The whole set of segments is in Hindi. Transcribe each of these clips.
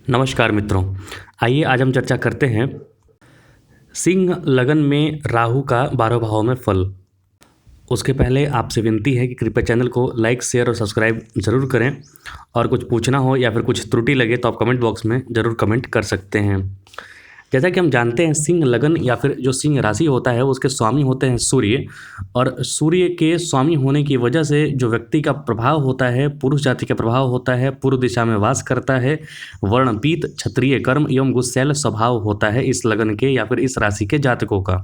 नमस्कार मित्रों। आइए आज हम चर्चा करते हैं सिंह लगन में राहु का 12 भाव में फल। उसके पहले आपसे विनती है कि कृपया चैनल को लाइक शेयर और सब्सक्राइब ज़रूर करें और कुछ पूछना हो या फिर कुछ त्रुटि लगे तो आप कमेंट बॉक्स में ज़रूर कमेंट कर सकते हैं। जैसा कि हम जानते हैं सिंह लगन या फिर जो सिंह राशि होता है उसके स्वामी होते हैं सूर्य, और सूर्य के स्वामी होने की वजह से जो व्यक्ति का प्रभाव होता है पुरुष जाति का प्रभाव होता है, पूर्व दिशा में वास करता है, वर्णपीत क्षत्रिय कर्म एवं गुस्सैल स्वभाव होता है इस लगन के या फिर इस राशि के जातकों का।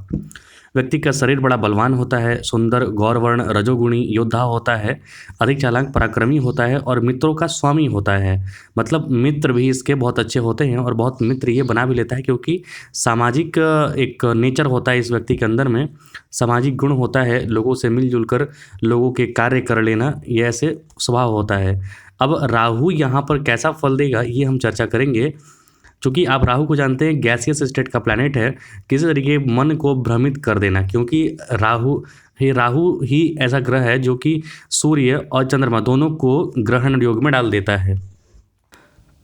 व्यक्ति का शरीर बड़ा बलवान होता है, सुंदर गौरवर्ण रजोगुणी योद्धा होता है, अधिक चालाक पराक्रमी होता है और मित्रों का स्वामी होता है। मतलब मित्र भी इसके बहुत अच्छे होते हैं और बहुत मित्र ये बना भी लेता है क्योंकि सामाजिक एक नेचर होता है इस व्यक्ति के अंदर में, सामाजिक गुण होता है, लोगों से मिलजुल कर लोगों के कार्य कर लेना, ये ऐसे स्वभाव होता है। अब राहु यहाँ पर कैसा फल देगा ये हम चर्चा करेंगे। चूँकि आप राहु को जानते हैं गैसियस स्टेट का प्लैनेट है, किसी तरीके मन को भ्रमित कर देना, क्योंकि राहु ही ऐसा ग्रह है जो कि सूर्य और चंद्रमा दोनों को ग्रहण योग में डाल देता है।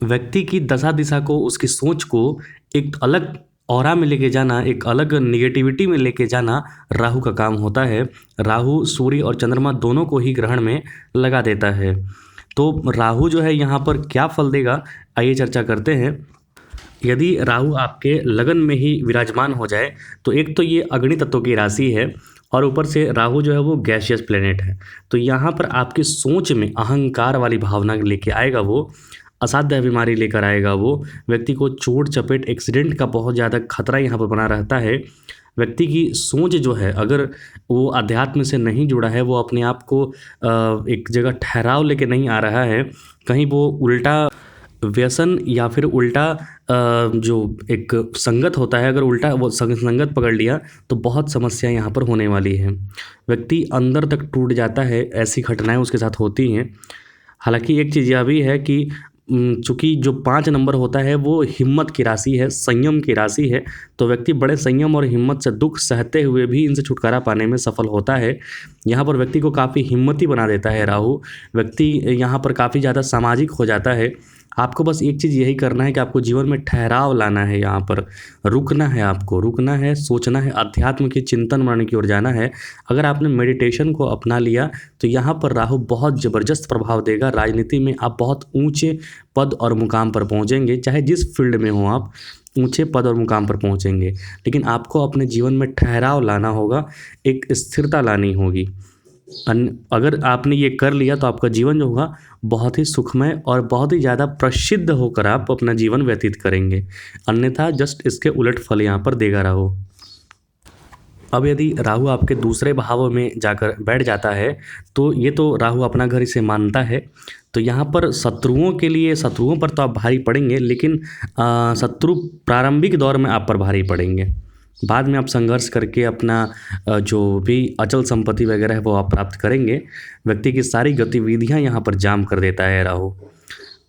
व्यक्ति की दशा दिशा को, उसकी सोच को एक अलग ऑरा में लेके जाना, एक अलग निगेटिविटी में लेके जाना राहु का काम होता है। राहु सूर्य और चंद्रमा दोनों को ही ग्रहण में लगा देता है। तो राहु जो है यहाँ पर क्या फल देगा आइए चर्चा करते हैं। यदि राहु आपके लगन में ही विराजमान हो जाए तो एक तो ये अग्नि तत्व की राशि है और ऊपर से राहु जो है वो गैसियस प्लेनेट है, तो यहाँ पर आपकी सोच में अहंकार वाली भावना लेके आएगा, वो असाध्य बीमारी लेकर आएगा, वो व्यक्ति को चोट चपेट एक्सीडेंट का बहुत ज़्यादा खतरा यहाँ पर बना रहता है। व्यक्ति की सोच जो है अगर वो अध्यात्म से नहीं जुड़ा है, वो अपने आप को एक जगह ठहराव लेके नहीं आ रहा है, कहीं वो उल्टा व्यसन या फिर उल्टा जो एक संगत होता है, अगर उल्टा वो संगत पकड़ लिया तो बहुत समस्या यहाँ पर होने वाली है। व्यक्ति अंदर तक टूट जाता है, ऐसी घटनाएं उसके साथ होती हैं। हालांकि एक चीज़ यह भी है कि चूँकि जो 5 नंबर होता है वो हिम्मत की राशि है, संयम की राशि है, तो व्यक्ति बड़े संयम और हिम्मत से दुख सहते हुए भी इनसे छुटकारा पाने में सफल होता है। यहाँ पर व्यक्ति को काफ़ी हिम्मती बना देता है राहु। व्यक्ति यहाँ पर काफ़ी ज़्यादा सामाजिक हो जाता है। आपको बस एक चीज़ यही करना है कि आपको जीवन में ठहराव लाना है, यहाँ पर रुकना है, आपको रुकना है, सोचना है, अध्यात्म की चिंतन बनाने की ओर जाना है। अगर आपने मेडिटेशन को अपना लिया तो यहाँ पर राहु बहुत ज़बरदस्त प्रभाव देगा। राजनीति में आप बहुत ऊंचे पद और मुकाम पर पहुँचेंगे, चाहे जिस फील्ड में हो आप ऊंचे पद और मुकाम पर पहुँचेंगे, लेकिन आपको अपने जीवन में ठहराव लाना होगा, एक स्थिरता लानी होगी। अगर आपने ये कर लिया तो आपका जीवन जो होगा बहुत ही सुखमय और बहुत ही ज़्यादा प्रसिद्ध होकर आप अपना जीवन व्यतीत करेंगे। अन्यथा जस्ट इसके उलट फल यहाँ पर देगा राहु। अब यदि राहु आपके दूसरे भाव में जाकर बैठ जाता है तो ये तो राहु अपना घर इसे मानता है, तो यहाँ पर शत्रुओं के लिए, शत्रुओं पर तो आप भारी पड़ेंगे, लेकिन शत्रु प्रारंभिक दौर में आप पर भारी पड़ेंगे। बाद में आप संघर्ष करके अपना जो भी अचल संपत्ति वगैरह है वो आप प्राप्त करेंगे। व्यक्ति की सारी गतिविधियां यहाँ पर जाम कर देता है राहु,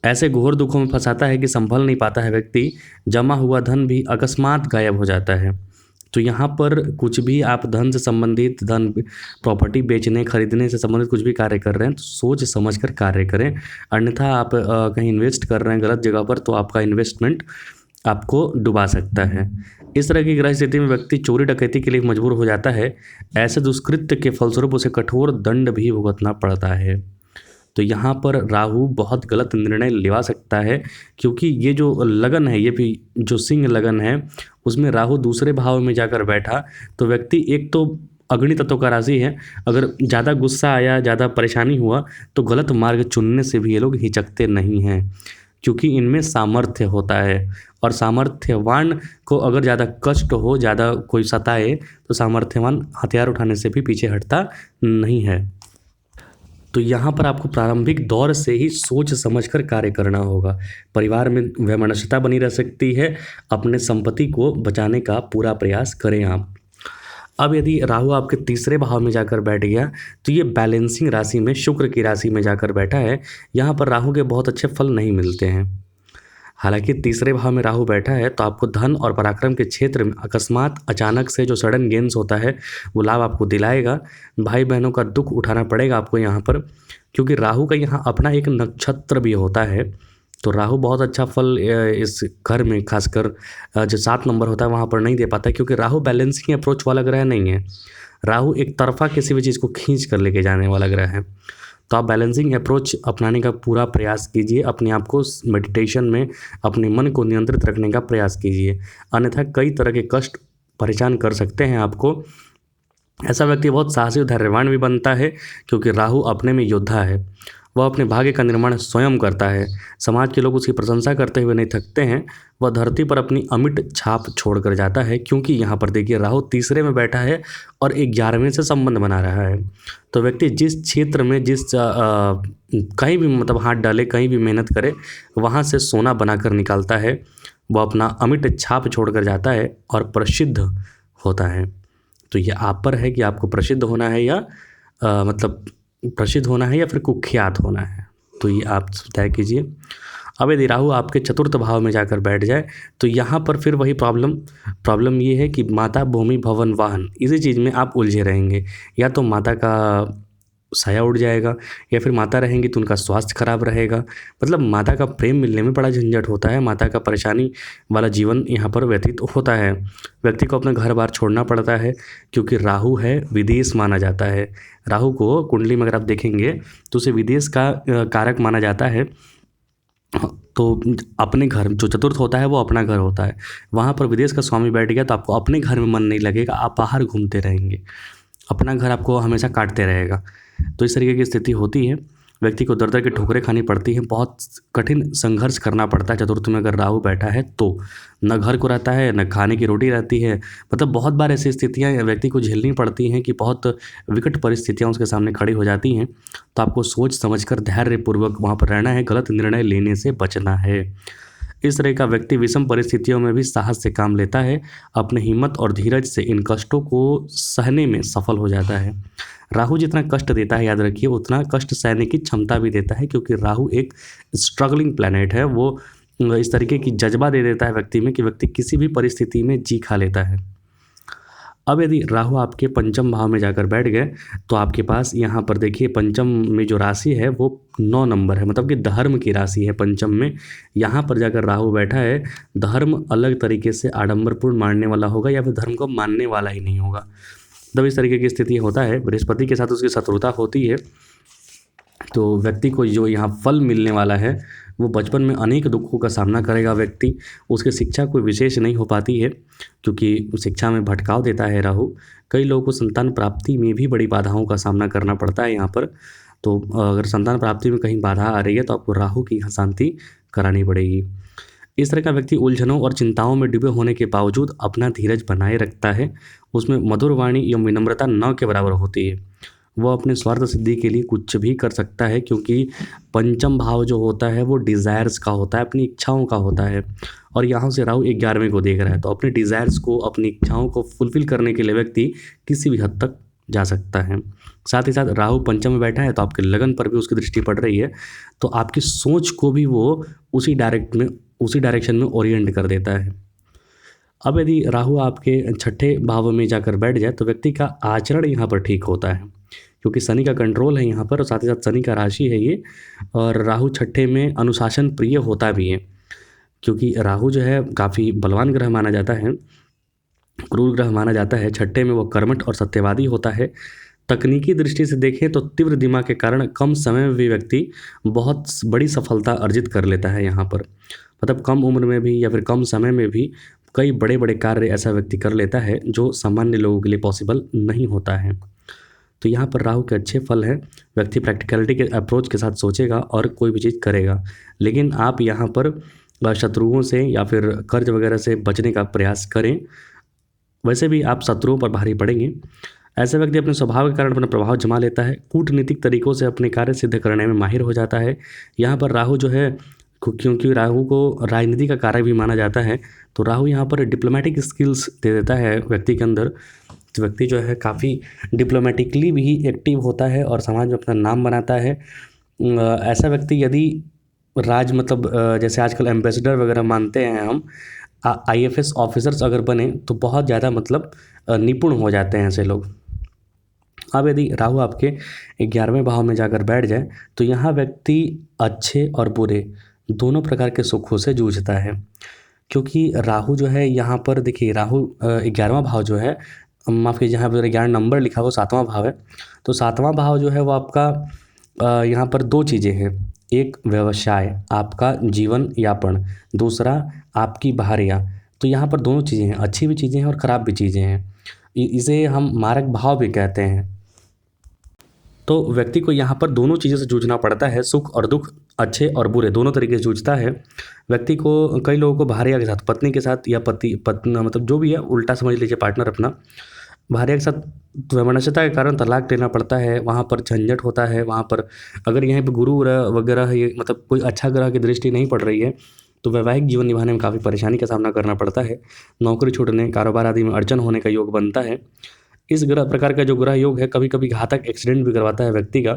ऐसे घोर दुखों में फंसाता है कि संभल नहीं पाता है व्यक्ति, जमा हुआ धन भी अकस्मात गायब हो जाता है। तो यहाँ पर कुछ भी आप धन से संबंधित, धन प्रॉपर्टी बेचने खरीदने से संबंधित कुछ भी कार्य कर रहे हैं तो सोच समझ कर कार्य करें, अन्यथा आप कहीं इन्वेस्ट कर रहे हैं गलत जगह पर तो आपका इन्वेस्टमेंट आपको डुबा सकता है। इस तरह की ग्रह स्थिति में व्यक्ति चोरी डकैती के लिए मजबूर हो जाता है। ऐसे दुष्कृत्य के फलस्वरूप उसे कठोर दंड भी भुगतना पड़ता है। तो यहाँ पर राहु बहुत गलत निर्णय लेवा सकता है, क्योंकि ये जो लगन है, ये भी जो सिंह लगन है उसमें राहु दूसरे भाव में जाकर बैठा तो व्यक्ति, एक तो अग्नि तत्व का राशि है, अगर ज़्यादा गुस्सा आया, ज़्यादा परेशानी हुआ तो गलत मार्ग चुनने से भी ये लोग हिचकते नहीं हैं, क्योंकि इनमें सामर्थ्य होता है। और सामर्थ्यवान को अगर ज़्यादा कष्ट हो, ज़्यादा कोई सताए तो सामर्थ्यवान हथियार उठाने से भी पीछे हटता नहीं है। तो यहाँ पर आपको प्रारंभिक दौर से ही सोच समझकर कार्य करना होगा। परिवार में वैमनस्यता बनी रह सकती है, अपने संपत्ति को बचाने का पूरा प्रयास करें आप। अब यदि राहु आपके तीसरे भाव में जाकर बैठ गया तो ये बैलेंसिंग राशि में, शुक्र की राशि में जाकर बैठा है। यहाँ पर राहु के बहुत अच्छे फल नहीं मिलते हैं। हालांकि तीसरे भाव में राहु बैठा है तो आपको धन और पराक्रम के क्षेत्र में अकस्मात अचानक से जो सडन गेन्स होता है वो लाभ आपको दिलाएगा। भाई बहनों का दुख उठाना पड़ेगा आपको यहाँ पर, क्योंकि राहु का यहाँ अपना एक नक्षत्र भी होता है। तो राहु बहुत अच्छा फल इस घर में खासकर जो 7 नंबर होता है वहाँ पर नहीं दे पाता है, क्योंकि राहु बैलेंसिंग अप्रोच वाला ग्रह नहीं है। राहु एक तरफा किसी भी चीज़ को खींच कर लेके जाने वाला ग्रह है। तो आप बैलेंसिंग अप्रोच अपनाने का पूरा प्रयास कीजिए, अपने आप को मेडिटेशन में अपने मन को नियंत्रित रखने का प्रयास कीजिए, अन्यथा कई तरह के कष्ट परेशान कर सकते हैं आपको। ऐसा व्यक्ति बहुत साहसी और धैर्यवान भी बनता है, क्योंकि राहु अपने में योद्धा है। वह अपने भाग्य का निर्माण स्वयं करता है। समाज के लोग उसकी प्रशंसा करते हुए नहीं थकते हैं। वह धरती पर अपनी अमिट छाप छोड़कर जाता है, क्योंकि यहाँ पर देखिए राहु तीसरे में बैठा है और 11वें से संबंध बना रहा है। तो व्यक्ति जिस क्षेत्र में कहीं भी मतलब हाथ डाले, कहीं भी मेहनत करे, वहाँ से सोना बनाकर निकालता है। वह अपना अमिट छाप छोड़कर जाता है और प्रसिद्ध होता है। तो ये आप पर है कि आपको प्रसिद्ध होना है या मतलब प्रसिद्ध होना है या फिर कुख्यात होना है, तो ये आप तय कीजिए। अब यदि राहु आपके चतुर्थ भाव में जाकर बैठ जाए तो यहाँ पर फिर वही प्रॉब्लम ये है कि माता, भूमि, भवन, वाहन, इसी चीज़ में आप उलझे रहेंगे। या तो माता का साया उड़ जाएगा, या फिर माता रहेंगी तो उनका स्वास्थ्य खराब रहेगा। मतलब माता का प्रेम मिलने में बड़ा झंझट होता है, माता का परेशानी वाला जीवन यहाँ पर व्यतीत होता है। व्यक्ति को अपना घर बार छोड़ना पड़ता है, क्योंकि राहु है विदेश माना जाता है। राहु को कुंडली में अगर आप देखेंगे तो उसे विदेश का कारक माना जाता है। तो अपने घर जो चतुर्थ होता है वो अपना घर होता है, वहाँ पर विदेश का स्वामी बैठ गया तो आपको अपने घर में मन नहीं लगेगा, आप बाहर घूमते रहेंगे, अपना घर आपको हमेशा काटते रहेगा। तो इस तरीके की स्थिति होती है। व्यक्ति को दर-दर की ठोकरें खानी पड़ती हैं, बहुत कठिन संघर्ष करना पड़ता है चतुर्थ में अगर राहु बैठा है तो। न घर को रहता है, न खाने की रोटी रहती है। मतलब बहुत बार ऐसी स्थितियाँ व्यक्ति को झेलनी पड़ती हैं कि बहुत विकट परिस्थितियाँ उसके सामने खड़ी हो जाती हैं। तो आपको सोच समझकर धैर्यपूर्वक वहाँ पर रहना है, गलत निर्णय लेने से बचना है। इस तरह का व्यक्ति विषम परिस्थितियों में भी साहस से काम लेता है, अपने हिम्मत और धीरज से इन कष्टों को सहने में सफल हो जाता है। राहु जितना कष्ट देता है, याद रखिए, उतना कष्ट सहने की क्षमता भी देता है, क्योंकि राहु एक स्ट्रगलिंग प्लैनेट है। वो इस तरीके की जज्बा दे देता है व्यक्ति में कि व्यक्ति किसी भी परिस्थिति में जी खा लेता है। अब यदि राहु आपके पंचम भाव में जाकर बैठ गए तो आपके पास यहाँ पर देखिए पंचम में जो राशि है वो 9 नंबर है, मतलब कि धर्म की राशि है पंचम में। यहाँ पर जाकर राहु बैठा है, धर्म अलग तरीके से आडंबरपूर्ण मानने वाला होगा या फिर धर्म को मानने वाला ही नहीं होगा। तब इस तरीके की स्थिति होता है। बृहस्पति के साथ उसकी शत्रुता होती है, तो व्यक्ति को जो यहाँ फल मिलने वाला है वो बचपन में अनेक दुखों का सामना करेगा व्यक्ति। उसकी शिक्षा कोई विशेष नहीं हो पाती है, क्योंकि शिक्षा में भटकाव देता है राहु। कई लोगों को संतान प्राप्ति में भी बड़ी बाधाओं का सामना करना पड़ता है यहाँ पर। तो अगर संतान प्राप्ति में कहीं बाधा आ रही है तो आपको राहु की यहाँ शांति करानी पड़ेगी। इस तरह का व्यक्ति उलझनों और चिंताओं में डूबे होने के बावजूद अपना धीरज बनाए रखता है। उसमें मधुर वाणी एवं विनम्रता न के बराबर होती है। वह अपने स्वार्थ सिद्धि के लिए कुछ भी कर सकता है, क्योंकि पंचम भाव जो होता है वो डिज़ायर्स का होता है, अपनी इच्छाओं का होता है। और यहाँ से राहु 11वें को देख रहा है, तो अपने डिज़ायर्स को, अपनी इच्छाओं को फुलफ़िल करने के लिए व्यक्ति किसी भी हद तक जा सकता है। साथ ही साथ राहु पंचम में बैठा है तो आपके लगन पर भी उसकी दृष्टि पड़ रही है, तो आपकी सोच को भी वो उसी डायरेक्शन में ओरिएंट कर देता है। अब यदि राहु आपके छठे भाव में जाकर बैठ जाए तो व्यक्ति का आचरण यहाँ पर ठीक होता है, क्योंकि शनि का कंट्रोल है यहाँ पर, और साथ ही साथ शनि का राशि है ये। और राहु छठे में अनुशासन प्रिय होता भी है, क्योंकि राहु जो है काफ़ी बलवान ग्रह माना जाता है, क्रूर ग्रह माना जाता है। छठे में वो कर्मठ और सत्यवादी होता है। तकनीकी दृष्टि से देखें तो तीव्र दिमाग के कारण कम समय में भी व्यक्ति बहुत बड़ी सफलता अर्जित कर लेता है यहाँ पर। मतलब कम उम्र में भी या फिर कम समय में भी कई बड़े बड़े कार्य ऐसा व्यक्ति कर लेता है जो सामान्य लोगों के लिए पॉसिबल नहीं होता है। तो यहाँ पर राहु के अच्छे फल हैं। व्यक्ति प्रैक्टिकलिटी के अप्रोच के साथ सोचेगा और कोई भी चीज़ करेगा। लेकिन आप यहाँ पर शत्रुओं से या फिर कर्ज वगैरह से बचने का प्रयास करें। वैसे भी आप शत्रुओं पर भारी पड़ेंगे। ऐसा व्यक्ति अपने स्वभाव के कारण अपना प्रभाव जमा लेता है। कूटनीतिक तरीकों से अपने कार्य सिद्ध करने में माहिर हो जाता है। यहाँ पर राहु जो है, क्योंकि राहु को राजनीति का कारक भी माना जाता है, तो राहु यहाँ पर डिप्लोमेटिक स्किल्स दे देता है व्यक्ति के अंदर। तो व्यक्ति जो है काफ़ी डिप्लोमेटिकली भी एक्टिव होता है और समाज में अपना नाम बनाता है। ऐसा व्यक्ति यदि जैसे आजकल एम्बेसडर वगैरह मानते हैं हम, IFS ऑफिसर्स अगर बने तो बहुत ज़्यादा मतलब निपुण हो जाते हैं ऐसे लोग। अब यदि राहु आपके 11वें भाव में जाकर बैठ जाए तो यहाँ व्यक्ति अच्छे और बुरे दोनों प्रकार के सुखों से जूझता है। क्योंकि राहु जो है यहाँ पर देखिए, राहु 11वां भाव जो है, माफ़ कीजिए, यहाँ पर 11 नंबर लिखा हुआ 7वां भाव है। तो 7वां भाव जो है वो आपका यहाँ पर 2 चीज़ें हैं। एक व्यवसाय, आपका जीवन यापन, दूसरा आपकी बाहरियाँ। तो यहाँ पर दोनों चीज़ें हैं, अच्छी भी चीज़ें हैं और ख़राब भी चीज़ें हैं। इसे हम मारक भाव भी कहते हैं। तो व्यक्ति को यहाँ पर दोनों चीज़ों से जूझना पड़ता है, सुख और दुख, अच्छे और बुरे दोनों तरीके से जूझता है। व्यक्ति को, कई लोगों को भार्या के साथ, पत्नी के साथ या पति पत्नी मतलब जो भी है, उल्टा समझ लीजिए पार्टनर अपना, भार्या के साथ वैमनस्यता के कारण तलाक लेना पड़ता है। वहाँ पर झंझट होता है। वहाँ पर अगर यहाँ पे गुरु ग्रह वगैरह ये मतलब कोई अच्छा ग्रह की दृष्टि नहीं पड़ रही है तो वैवाहिक जीवन निभाने में काफ़ी परेशानी का सामना करना पड़ता है। नौकरी छूटने, कारोबार आदि में अड़चन होने का योग बनता है। इस ग्रह प्रकार का जो ग्रह योग है कभी कभी घातक एक्सीडेंट भी करवाता है व्यक्ति का,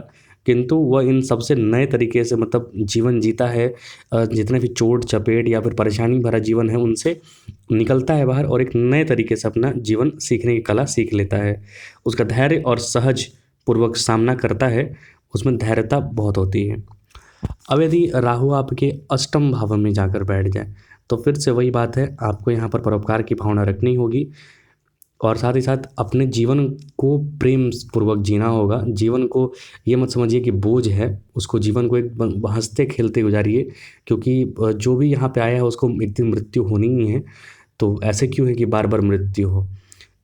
किंतु वह इन सबसे नए तरीके से मतलब जीवन जीता है। जितने भी चोट चपेट या फिर परेशानी भरा जीवन है उनसे निकलता है बाहर और एक नए तरीके से अपना जीवन सीखने की कला सीख लेता है। उसका धैर्य और सहज पूर्वक सामना करता है, उसमें धैर्यता बहुत होती है। अब यदि राहु आपके अष्टम भाव में जाकर बैठ जाए तो फिर से वही बात है, आपको यहाँ पर परोपकार की भावना रखनी होगी और साथ ही साथ अपने जीवन को प्रेम पूर्वक जीना होगा। जीवन को ये मत समझिए कि बोझ है, उसको जीवन को एक हंसते खेलते गुजारिए, क्योंकि जो भी यहाँ पे आया है उसको एक दिन मृत्यु होनी ही है। तो ऐसे क्यों है कि बार बार मृत्यु हो,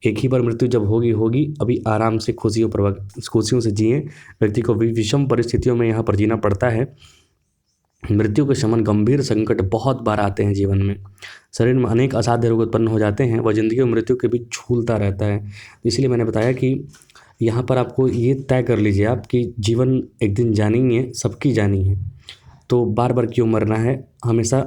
एक ही बार मृत्यु जब होगी होगी। अभी आराम से खुशियों से जिए। व्यक्ति को विषम परिस्थितियों में यहाँ पर जीना पड़ता है। मृत्यु के समान गंभीर संकट बहुत बार आते हैं जीवन में। शरीर में अनेक असाध्य रोग उत्पन्न हो जाते हैं, वह जिंदगी और मृत्यु के बीच झूलता रहता है। इसलिए मैंने बताया कि यहाँ पर आपको ये तय कर लीजिए आप कि जीवन एक दिन जानी ही है, सबकी जानी है, तो बार बार क्यों मरना है, हमेशा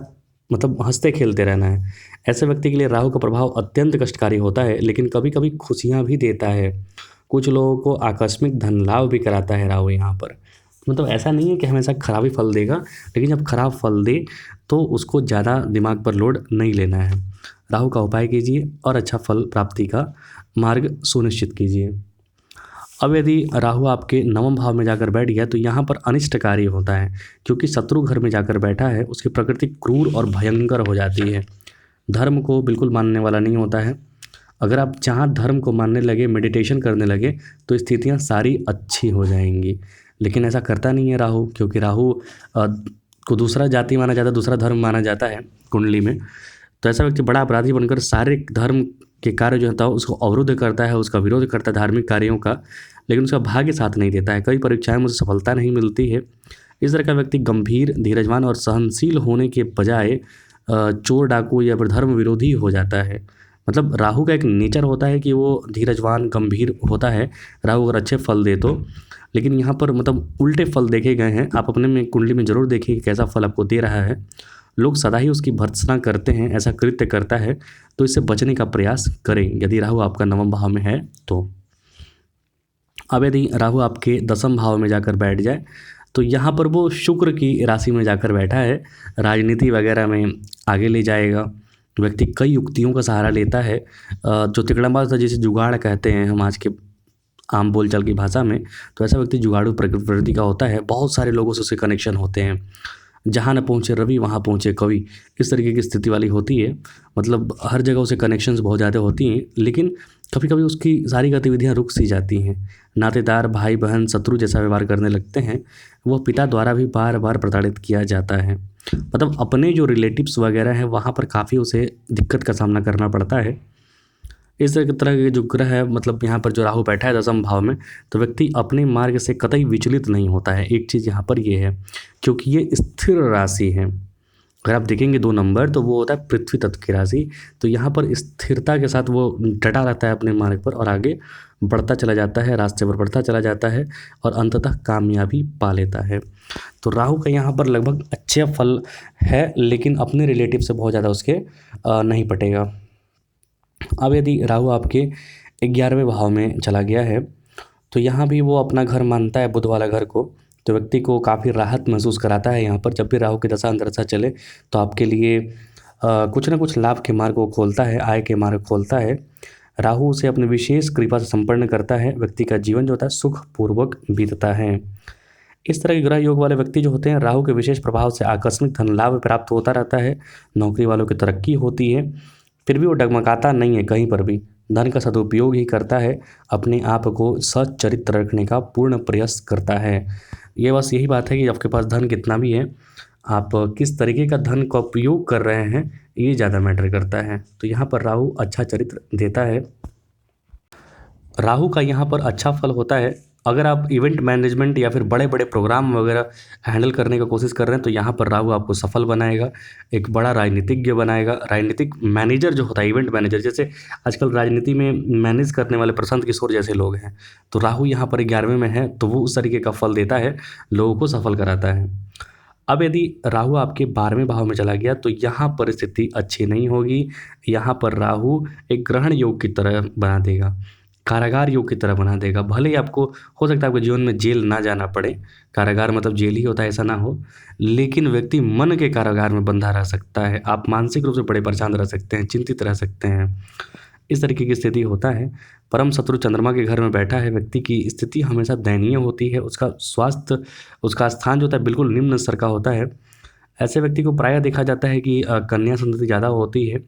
मतलब हंसते खेलते रहना है। ऐसे व्यक्ति के लिए राहु का प्रभाव अत्यंत कष्टकारी होता है, लेकिन कभी कभी खुशियाँ भी देता है। कुछ लोगों को आकस्मिक धन लाभ भी कराता है राहु यहाँ पर। मतलब ऐसा नहीं है कि हमेशा खराब ही फल देगा, लेकिन जब खराब फल दे तो उसको ज़्यादा दिमाग पर लोड नहीं लेना है। राहु का उपाय कीजिए और अच्छा फल प्राप्ति का मार्ग सुनिश्चित कीजिए। अब यदि राहु आपके नवम भाव में जाकर बैठ गया तो यहाँ पर अनिष्टकारी होता है, क्योंकि शत्रु घर में जाकर बैठा है। उसकी प्रकृति क्रूर और भयंकर हो जाती है। धर्म को बिल्कुल मानने वाला नहीं होता है। अगर आप जहाँ धर्म को मानने लगे, मेडिटेशन करने लगे, तो स्थितियाँ सारी अच्छी हो जाएंगी। लेकिन ऐसा करता नहीं है राहु, क्योंकि राहु को दूसरा जाति माना जाता है, दूसरा धर्म माना जाता है कुंडली में। तो ऐसा व्यक्ति बड़ा अपराधी बनकर सारे धर्म के कार्य जो होता है उसको अवरुद्ध करता है, उसका विरोध करता है धार्मिक कार्यों का, लेकिन उसका भाग्य साथ नहीं देता है। कई परीक्षाएं में उसे सफलता नहीं मिलती है। इस तरह का व्यक्ति गंभीर, धीरजवान और सहनशील होने के बजाय चोर, डाकू या फिर धर्म विरोधी हो जाता है। मतलब राहु का एक नेचर होता है कि वो धीरजवान, गंभीर होता है राहु अगर अच्छे फल दे तो। लेकिन यहाँ पर मतलब उल्टे फल देखे गए हैं। आप अपने में कुंडली में ज़रूर देखिए कि कैसा फल आपको दे रहा है। लोग सदा ही उसकी भर्त्सना करते हैं, ऐसा कृत्य करता है, तो इससे बचने का प्रयास करें यदि राहु आपका नवम भाव में है तो। अब यदि राहु आपके दसम भाव में जाकर बैठ जाए तो यहाँ पर वो शुक्र की राशि में जाकर बैठा है, राजनीति वगैरह में आगे ले जाएगा। व्यक्ति कई युक्तियों का सहारा लेता है, जो तिकड़मबाज था, जिसे जुगाड़ कहते हैं हम आज के आम बोलचाल की भाषा में। तो ऐसा व्यक्ति जुगाड़ू प्रकृति का होता है। बहुत सारे लोगों से उसके कनेक्शन होते हैं। जहाँ न पहुँचे रवि वहाँ पहुँचे कवि, इस तरीके की स्थिति वाली होती है। मतलब हर जगह उसे कनेक्शंस बहुत ज़्यादा होती हैं, लेकिन कभी कभी उसकी सारी गतिविधियाँ रुक सी जाती हैं। नातेदार, भाई बहन, शत्रु जैसा व्यवहार करने लगते हैं। वह पिता द्वारा भी बार बार प्रताड़ित किया जाता है। मतलब अपने जो रिलेटिव्स वगैरह हैं वहाँ पर काफ़ी उसे दिक्कत का सामना करना पड़ता है। इस तरह के जो ग्रह है, मतलब यहाँ पर जो राहु बैठा है दसम भाव में, तो व्यक्ति अपने मार्ग से कतई विचलित नहीं होता है। एक चीज़ यहाँ पर ये है, क्योंकि ये स्थिर राशि है। अगर आप देखेंगे 2 नंबर तो वो होता है पृथ्वी तत्व की राशि। तो यहाँ पर स्थिरता के साथ वो डटा रहता है अपने मार्ग पर और आगे बढ़ता चला जाता है, रास्ते पर बढ़ता चला जाता है और अंततः कामयाबी पा लेता है। तो राहु का यहाँ पर लगभग अच्छे फल है, लेकिन अपने रिलेटिव से बहुत ज़्यादा उसके नहीं पटेगा। अब यदि राहु आपके 11वें भाव में चला गया है तो यहाँ भी वो अपना घर मानता है, बुध वाला घर को। तो व्यक्ति को काफ़ी राहत महसूस कराता है। यहाँ पर जब भी राहु की दशा अंतर्दशा चले तो आपके लिए कुछ ना कुछ लाभ के मार्ग को खोलता है, आय के मार्ग खोलता है। राहु उसे अपनी विशेष कृपा से संपन्न करता है। व्यक्ति का जीवन जो होता है सुखपूर्वक बीतता है। इस तरह के ग्रह योग वाले व्यक्ति जो होते हैं, राहु के विशेष प्रभाव से आकस्मिक धन लाभ प्राप्त होता रहता है। नौकरी वालों की तरक्की होती है, फिर भी वो डगमगाता नहीं है कहीं पर भी, धन का सदुपयोग ही करता है, अपने आप को सच्चरित्र रखने का पूर्ण प्रयास करता है। ये बस यही बात है कि आपके पास धन कितना भी है, आप किस तरीके का धन का उपयोग कर रहे हैं, ये ज़्यादा मैटर करता है। तो यहाँ पर राहु अच्छा चरित्र देता है। राहु का यहाँ पर अच्छा फल होता है। अगर आप इवेंट मैनेजमेंट या फिर बड़े बड़े प्रोग्राम वगैरह हैंडल करने का कोशिश कर रहे हैं, तो यहाँ पर राहु आपको सफल बनाएगा, एक बड़ा राजनीतिज्ञ बनाएगा। राजनीतिक मैनेजर जो होता है, इवेंट मैनेजर, जैसे आजकल राजनीति में मैनेज करने वाले प्रशांत किशोर जैसे लोग हैं, तो राहु यहाँ पर 11वें में है, तो वो उस तरीके का फल देता है, लोगों को सफल कराता है। अब यदि राहु आपके 12वें भाव में चला गया, तो यहाँ पर स्थिति अच्छी नहीं होगी। यहाँ पर राहु एक ग्रहण योग की तरह बना देगा, कारागार योग की तरह बना देगा। भले ही आपको हो सकता है आपके जीवन में जेल ना जाना पड़े, कारागार मतलब जेल ही होता है, ऐसा ना हो, लेकिन व्यक्ति मन के कारागार में बंधा रह सकता है। आप मानसिक रूप से बड़े परेशान रह सकते हैं, चिंतित रह सकते हैं, इस तरीके की स्थिति होता है। परम शत्रु चंद्रमा के घर में बैठा है, व्यक्ति की स्थिति हमेशा दयनीय होती है, उसका स्वास्थ्य, उसका स्थान जो होता है बिल्कुल निम्न स्तर का होता है। ऐसे व्यक्ति को प्रायः देखा जाता है कि कन्या संतति ज़्यादा होती है,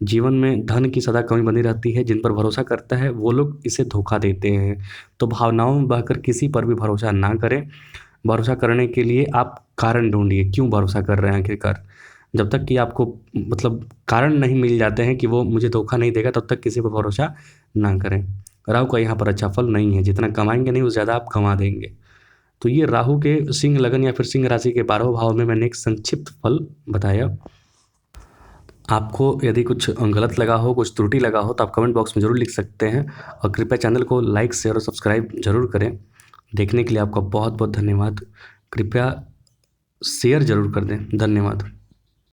जीवन में धन की सदा कमी बनी रहती है। जिन पर भरोसा करता है वो लोग इसे धोखा देते हैं। तो भावनाओं में बहकर किसी पर भी भरोसा ना करें। भरोसा करने के लिए आप कारण ढूंढिए, क्यों भरोसा कर रहे हैं आखिरकार। जब तक कि आपको मतलब कारण नहीं मिल जाते हैं कि वो मुझे धोखा नहीं देगा, तब तक किसी पर भरोसा ना करें। राहु का यहाँ पर अच्छा फल नहीं है, जितना कमाएंगे नहीं, उससे ज़्यादा आप कमा देंगे। तो ये राहु के सिंह लगन या फिर सिंह राशि के 12वें भाव में मैंने एक संक्षिप्त फल बताया। आपको यदि कुछ गलत लगा हो, कुछ त्रुटि लगा हो, तो आप कमेंट बॉक्स में ज़रूर लिख सकते हैं। और कृपया चैनल को लाइक, शेयर और सब्सक्राइब ज़रूर करें। देखने के लिए आपका बहुत बहुत धन्यवाद। कृपया शेयर ज़रूर कर दें। धन्यवाद।